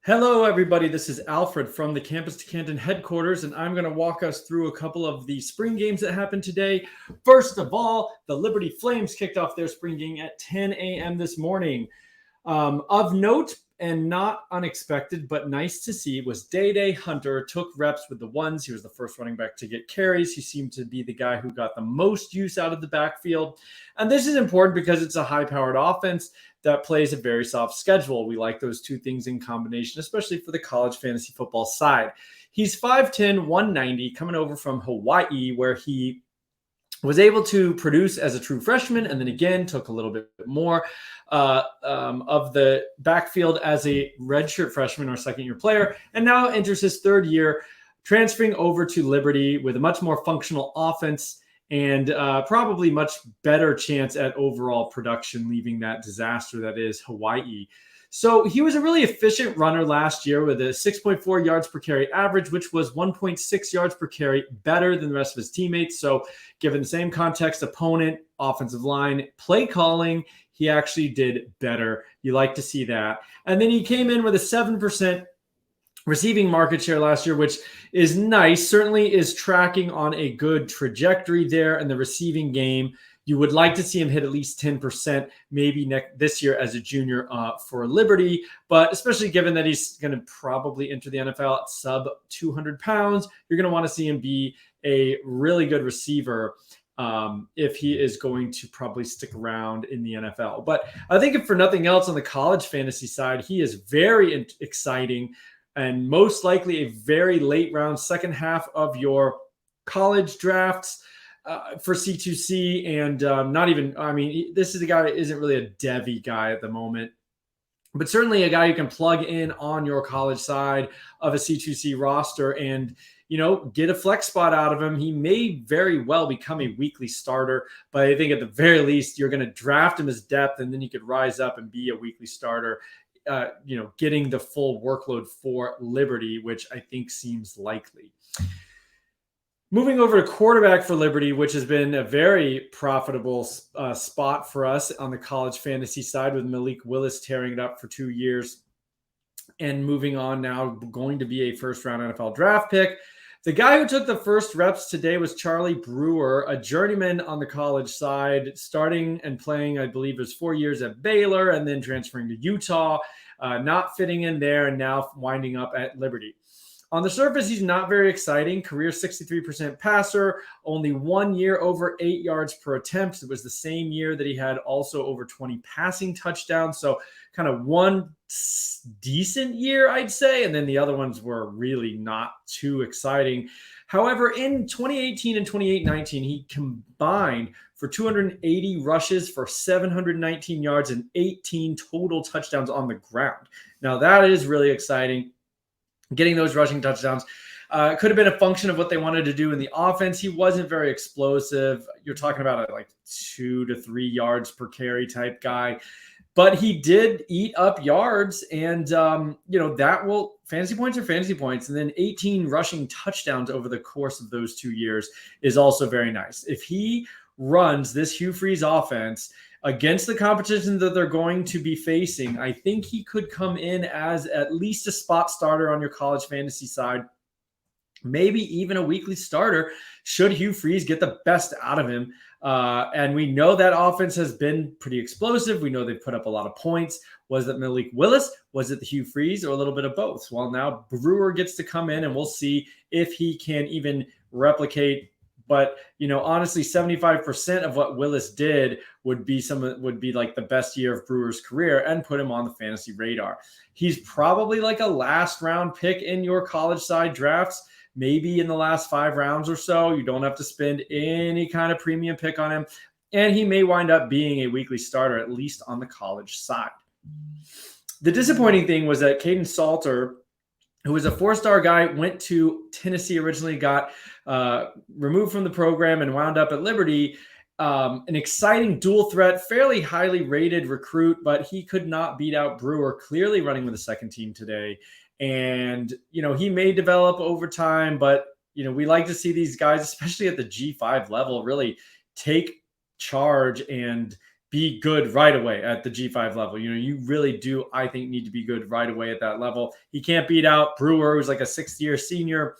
Hello, everybody. This is Alfred from the Campus to Canton headquarters, and I'm going to walk us through a couple of the spring games that happened today. First of all, the Liberty Flames kicked off their spring game at 10 a.m. this morning. Of note and not unexpected, but nice to see, was Day Hunter took reps with the ones. He was the first running back to get carries. He seemed to be the guy who got the most use out of the backfield. And this is important because it's a high-powered offense that plays a very soft schedule. We like those two things in combination, especially for the college fantasy football side. He's 5'10", 190, coming over from Hawaii, where he was able to produce as a true freshman, and then again took a little bit more of the backfield as a redshirt freshman or second-year player, and now enters his third year, transferring over to Liberty with a much more functional offense and probably much better chance at overall production, leaving that disaster that is Hawaii. So he was a really efficient runner last year with a 6.4 yards per carry average, which was 1.6 yards per carry better than the rest of his teammates. So given the same context, opponent, offensive line, play calling, he actually did better. You like to see that. And then he came in with a 7% receiving market share last year, which is nice, certainly is tracking on a good trajectory there in the receiving game. You would like to see him hit at least 10% maybe this year as a junior for Liberty, but especially given that he's going to probably enter the NFL at sub 200 pounds, you're going to want to see him be a really good receiver if he is going to probably stick around in the NFL. But I think if for nothing else on the college fantasy side, he is very exciting and most likely a very late round, second half of your college drafts. For C2C and not even, I mean, this is a guy that isn't really a Devy guy at the moment, but certainly a guy you can plug in on your college side of a C2C roster and, you know, get a flex spot out of him. He may very well become a weekly starter, but I think at the very least, you're going to draft him as depth and then he could rise up and be a weekly starter, getting the full workload for Liberty, which I think seems likely. Moving over to quarterback for Liberty, which has been a very profitable spot for us on the college fantasy side with Malik Willis tearing it up for 2 years and moving on now, going to be a first-round NFL draft pick. The guy who took the first reps today was Charlie Brewer, a journeyman on the college side, starting and playing, I believe it was 4 years at Baylor and then transferring to Utah, not fitting in there and now winding up at Liberty. On the surface, he's not very exciting. Career 63% passer, only 1 year over 8 yards per attempt. It was the same year that he had also over 20 passing touchdowns. So kind of one decent year, I'd say. And then the other ones were really not too exciting. However, in 2018 and 2019, he combined for 280 rushes for 719 yards and 18 total touchdowns on the ground. Now, that is really exciting. Getting those rushing touchdowns could have been a function of what they wanted to do in the offense. He wasn't very explosive. You're talking about a 2 to 3 yards per carry type guy, but he did eat up yards, and that will fantasy points are fantasy points. And then 18 rushing touchdowns over the course of those 2 years is also very nice. If he runs this Hugh Freeze offense against the competition that they're going to be facing, I think he could come in as at least a spot starter on your college fantasy side, maybe even a weekly starter should Hugh Freeze get the best out of him. And we know that offense has been pretty explosive. We know they've put up a lot of points. Was it Malik Willis? Was it the Hugh Freeze, or a little bit of both? Well, now Brewer gets to come in and we'll see if he can even replicate. But, honestly, 75% of what Willis did would be like the best year of Brewer's career and put him on the fantasy radar. He's probably like a last round pick in your college side drafts, maybe in the last 5 rounds or so. You don't have to spend any kind of premium pick on him. And he may wind up being a weekly starter, at least on the college side. The disappointing thing was that Kaidon Salter, who was a 4-star guy, went to Tennessee originally, got removed from the program and wound up at Liberty. An exciting dual threat, fairly highly rated recruit, but he could not beat out Brewer, clearly running with the second team today. And, he may develop over time, but, we like to see these guys, especially at the G5 level, really take charge and be good right away at the G5 level. You really do, I think, need to be good right away at that level. He can't beat out Brewer, who's like a 6th-year senior.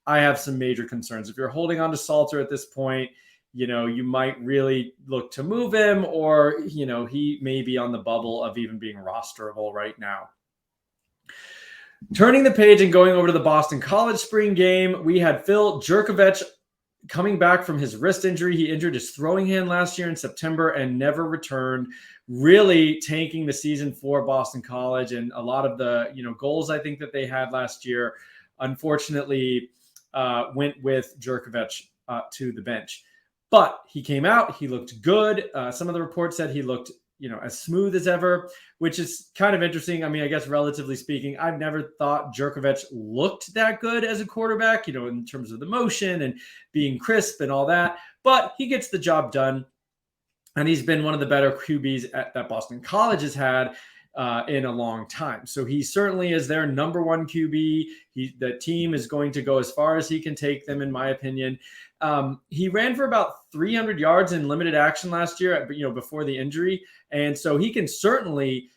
I have some major concerns. If you're holding on to Salter at this point, you might really look to move him, or, he may be on the bubble of even being rosterable right now. Turning the page and going over to the Boston College spring game, we had Phil Jurkovec coming back from his wrist injury. He injured his throwing hand last year in September and never returned, really tanking the season for Boston College. And a lot of the, goals I think that they had last year, unfortunately, went with Jurkovec to the bench. But he came out, he looked good. Some of the reports said he looked, as smooth as ever, which is kind of interesting. I mean, I guess relatively speaking, I've never thought Jurkovec looked that good as a quarterback, in terms of the motion and being crisp and all that. But he gets the job done. And he's been one of the better QBs that Boston College has had in a long time. So he certainly is their number one QB. The team is going to go as far as he can take them, in my opinion. He ran for about 300 yards in limited action last year, before the injury. And so he can certainly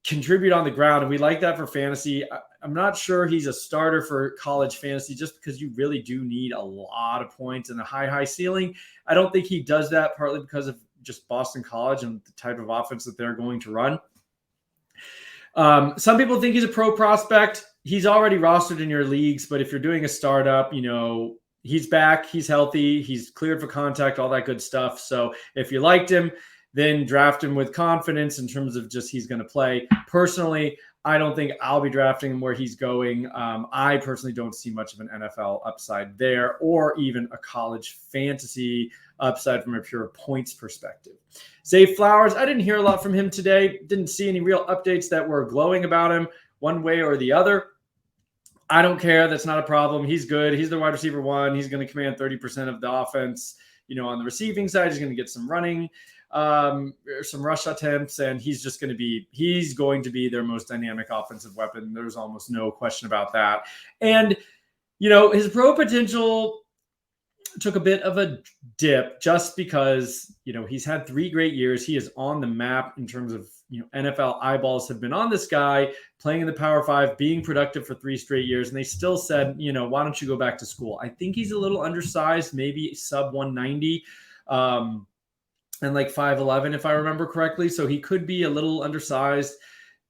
contribute on the ground. And we like that for fantasy. I'm not sure he's a starter for college fantasy, just because you really do need a lot of points and a high ceiling. I don't think he does that, partly because of just Boston College and the type of offense that they're going to run. Some people think he's a pro prospect. He's already rostered in your leagues, but if you're doing a startup, he's back, he's healthy, he's cleared for contact, all that good stuff. So if you liked him, then draft him with confidence in terms of just he's going to play. Personally, I don't think I'll be drafting him where he's going. I personally don't see much of an NFL upside there, or even a college fantasy upside from a pure points perspective. Zay Flowers, I didn't hear a lot from him today. Didn't see any real updates that were glowing about him one way or the other. I don't care. That's not a problem. He's good. He's the wide receiver 1. He's going to command 30% of the offense. On the receiving side, he's going to get some running, some rush attempts, and he's going to be their most dynamic offensive weapon. There's almost no question about that. And, his pro potential took a bit of a dip just because, he's had 3 great years. He is on the map in terms of, NFL eyeballs have been on this guy playing in the Power 5, being productive for 3 straight years. And they still said, why don't you go back to school? I think he's a little undersized, maybe sub 190, and like 5'11", if I remember correctly. So he could be a little undersized,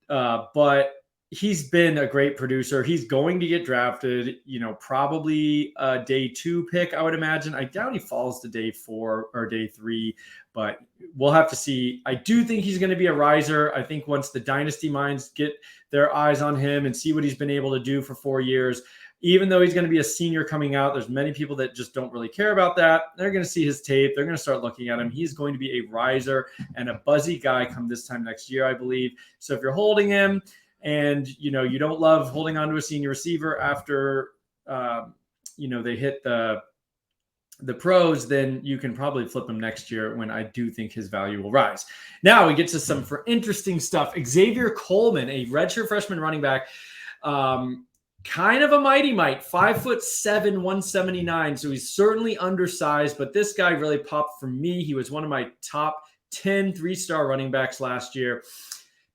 but he's been a great producer. He's going to get drafted, probably a day 2 pick, I would imagine. I doubt he falls to day 4 or day 3, but we'll have to see. I do think he's going to be a riser. I think once the dynasty minds get their eyes on him and see what he's been able to do for 4 years, even though he's going to be a senior coming out, there's many people that just don't really care about that. They're going to see his tape. They're going to start looking at him. He's going to be a riser and a buzzy guy come this time next year, I believe. So if you're holding him, and, you don't love holding on to a senior receiver after, they hit the pros, then you can probably flip him next year, when I do think his value will rise. Now we get to some interesting stuff. Xavier Coleman, a redshirt freshman running back, kind of a mighty mite, 5'7", 179. So he's certainly undersized, but this guy really popped for me. He was one of my top 10 3-star running backs last year,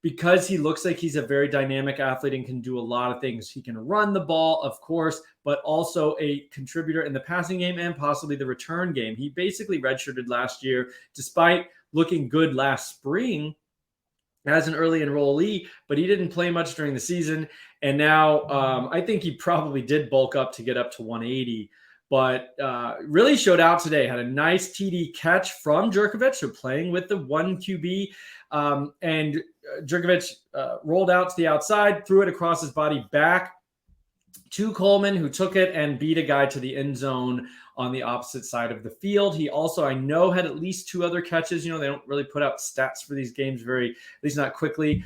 because he looks like he's a very dynamic athlete and can do a lot of things. He can run the ball, of course, but also a contributor in the passing game and possibly the return game. He basically redshirted last year, despite looking good last spring as an early enrollee, but he didn't play much during the season. And now I think he probably did bulk up to get up to 180, but really showed out today. Had a nice TD catch from Jurkovec, so playing with the 1 QB. And Jurkovec rolled out to the outside, threw it across his body back to Coleman, who took it and beat a guy to the end zone on the opposite side of the field. He also, I know, had at least 2 other catches. They don't really put out stats for these games at least not quickly,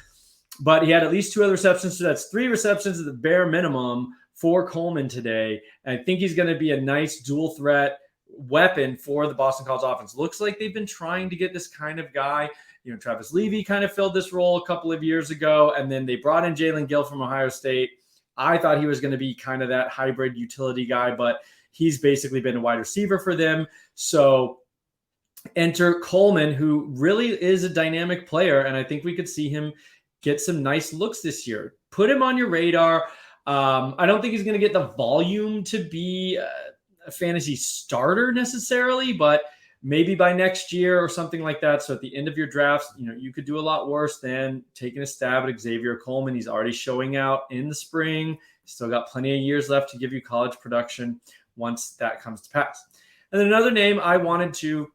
but he had at least 2 other receptions. So that's 3 receptions at the bare minimum for Coleman today. And I think he's going to be a nice dual threat weapon for the Boston College offense. Looks like they've been trying to get this kind of guy. Travis Levy kind of filled this role a couple of years ago, and then they brought in Jalen Gill from Ohio State. I thought he was going to be kind of that hybrid utility guy, but he's basically been a wide receiver for them. So Enter Coleman, who really is a dynamic player, and I think we could see him get some nice looks this year. Put him on your radar. I don't think he's going to get the volume to be a fantasy starter necessarily, but maybe by next year or something like that. So at the end of your drafts, you could do a lot worse than taking a stab at Xavier Coleman. He's already showing out in the spring. Still got plenty of years left to give you college production once that comes to pass. And then another name I wanted to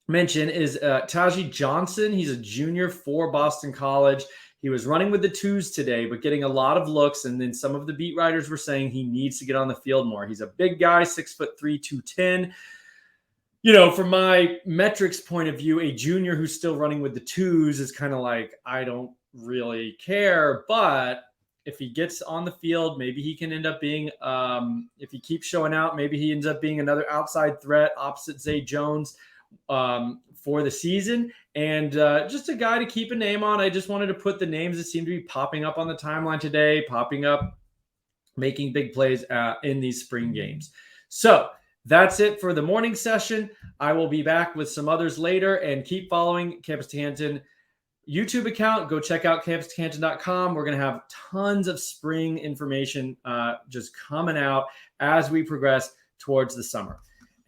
mention is Taji Johnson. He's a junior for Boston College. He was running with the twos today, but getting a lot of looks. And then some of the beat writers were saying he needs to get on the field more. He's a big guy, 6'3", 210. From my metrics point of view, a junior who's still running with the twos is kind of like, I don't really care. But if he gets on the field, maybe he can end up being, if he keeps showing out, maybe he ends up being another outside threat opposite Zay Jones for the season, and just a guy to keep a name on. I just wanted to put the names that seem to be popping up on the timeline today, popping up, making big plays in these spring games. So that's it for the morning session. I will be back with some others later, and keep following Campus to Canton YouTube account. Go check out campus2canton.com. We're going to have tons of spring information just coming out as we progress towards the summer.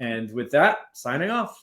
And with that, signing off.